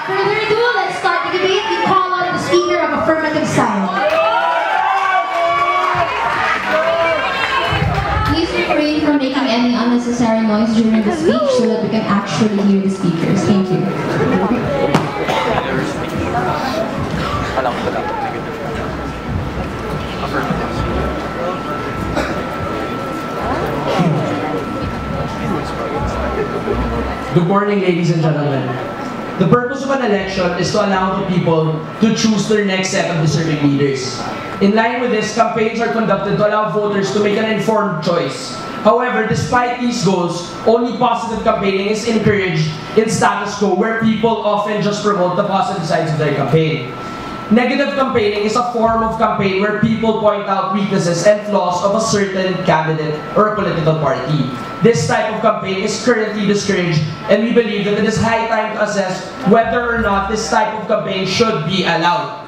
further ado, let's start the debate. We call on the speaker of affirmative side. Please refrain from making any unnecessary noise during the speech so that we can actually hear the speakers. Thank you. Good morning, ladies and gentlemen. The purpose of an election is to allow the people to choose their next set of deserving leaders. In line with this, campaigns are conducted to allow voters to make an informed choice. However, despite these goals, only positive campaigning is encouraged in status quo, where people often just promote the positive sides of their campaign. Negative campaigning is a form of campaign where people point out weaknesses and flaws of a certain candidate or a political party. This type of campaign is currently discouraged, and we believe that it is high time to assess whether or not this type of campaign should be allowed.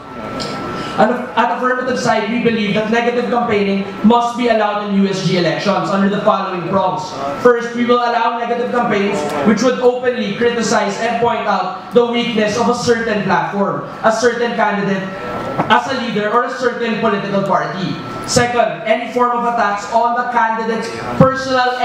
At affirmative side, we believe that negative campaigning must be allowed in USG elections under the following prongs. First, we will allow negative campaigns which would openly criticize and point out the weakness of a certain platform, a certain candidate, as a leader, or a certain political party. Second, any form of attacks on the candidate's personal life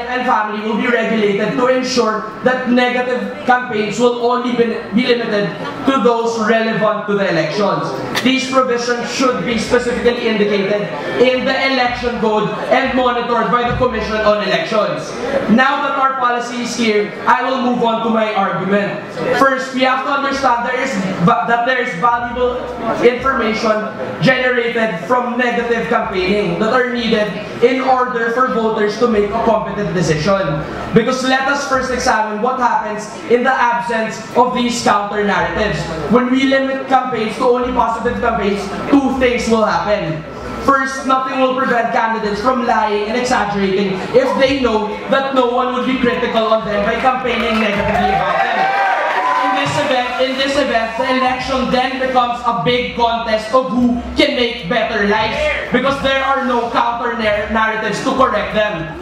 and family will be regulated to ensure that negative campaigns will only be limited to those relevant to the elections. These provisions should be specifically indicated in the election code and monitored by the Commission on Elections. Now that our policy is clear, I will move on to my argument. First, we have to understand that there is valuable information generated from negative campaigning that are needed in order for voters to make a competent decision. Because let us first examine what happens in the absence of these counter-narratives. When we limit campaigns to only positive campaigns, two things will happen. First, nothing will prevent candidates from lying and exaggerating if they know that no one would be critical on them by campaigning negatively about them. In this event, the election then becomes a big contest of who can make better lives because there are no counter-narratives to correct them.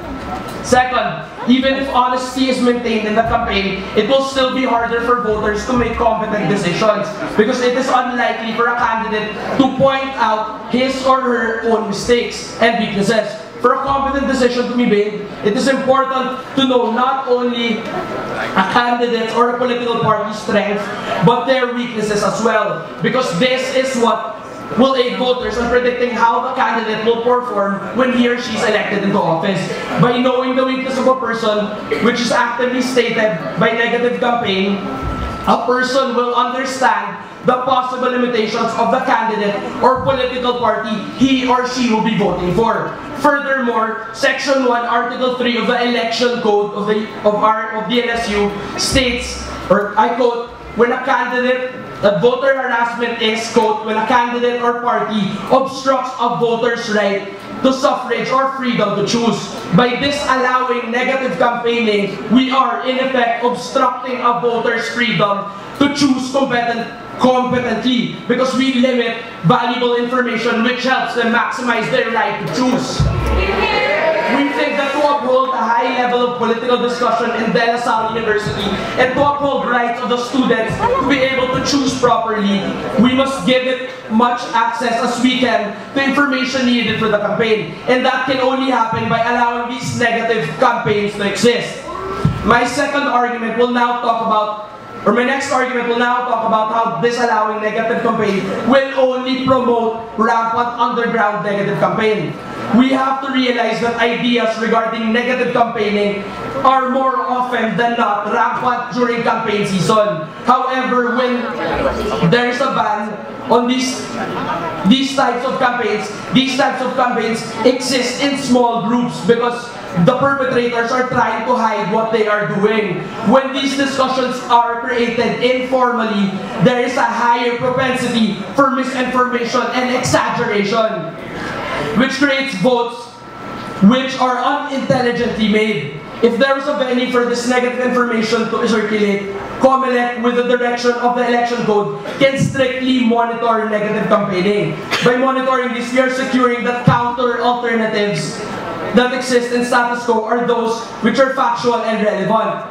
Second, even if honesty is maintained in the campaign, it will still be harder for voters to make competent decisions because it is unlikely for a candidate to point out his or her own mistakes and weaknesses. For a competent decision to be made, it is important to know not only a candidate's or a political party's strengths, but their weaknesses as well. Because this is what will aid voters in predicting how the candidate will perform when he or she is elected into office. By knowing the weakness of a person, which is actively stated by negative campaign, a person will understand the possible limitations of the candidate or political party he or she will be voting for. Furthermore, Section 1, Article 3 of the Election Code of the LSU states, or I quote, when a candidate, voter harassment is, quote, when a candidate or party obstructs a voter's right to suffrage or freedom to choose. By disallowing negative campaigning, we are in effect obstructing a voter's freedom to choose competently because we limit valuable information which helps them maximize their right to choose. We think that to uphold a high level of political discussion in De La Salle University and to uphold the rights of the students to be able to choose properly, we must give it much access as we can to information needed for the campaign. And that can only happen by allowing these negative campaigns to exist. My second argument will now talk about my next argument will now talk about how disallowing negative campaign will only promote rampant underground negative campaign. We have to realize that ideas regarding negative campaigning are more often than not rampant during campaign season. However, when there is a ban on these types of campaigns exist in small groups because the perpetrators are trying to hide what they are doing. When these discussions are created informally, there is a higher propensity for misinformation and exaggeration, which creates votes which are unintelligently made. If there is a venue for this negative information to circulate, COMELEC, with the direction of the election code, can strictly monitor negative campaigning. By monitoring this, we are securing that counter alternatives that exist in status quo are those which are factual and relevant.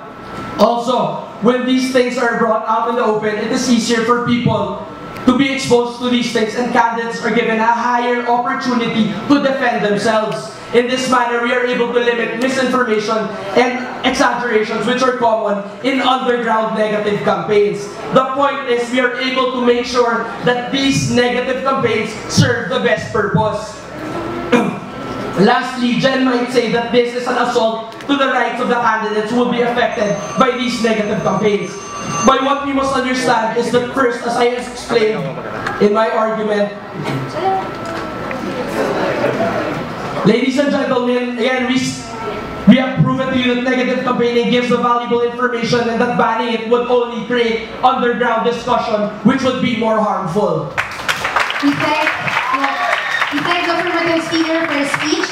Also, when these things are brought out in the open, it is easier for people to be exposed to these things, and candidates are given a higher opportunity to defend themselves. In this manner, we are able to limit misinformation and exaggerations which are common in underground negative campaigns. The point is we are able to make sure that these negative campaigns serve the best purpose. Lastly, Jen might say that this is an assault to the rights of the candidates who will be affected by these negative campaigns. But what we must understand is that first, as I explained in my argument, ladies and gentlemen, again, we have proven to you that negative campaigning gives the valuable information and that banning it would only create underground discussion, which would be more harmful. We thank the affirmative speaker for his speech.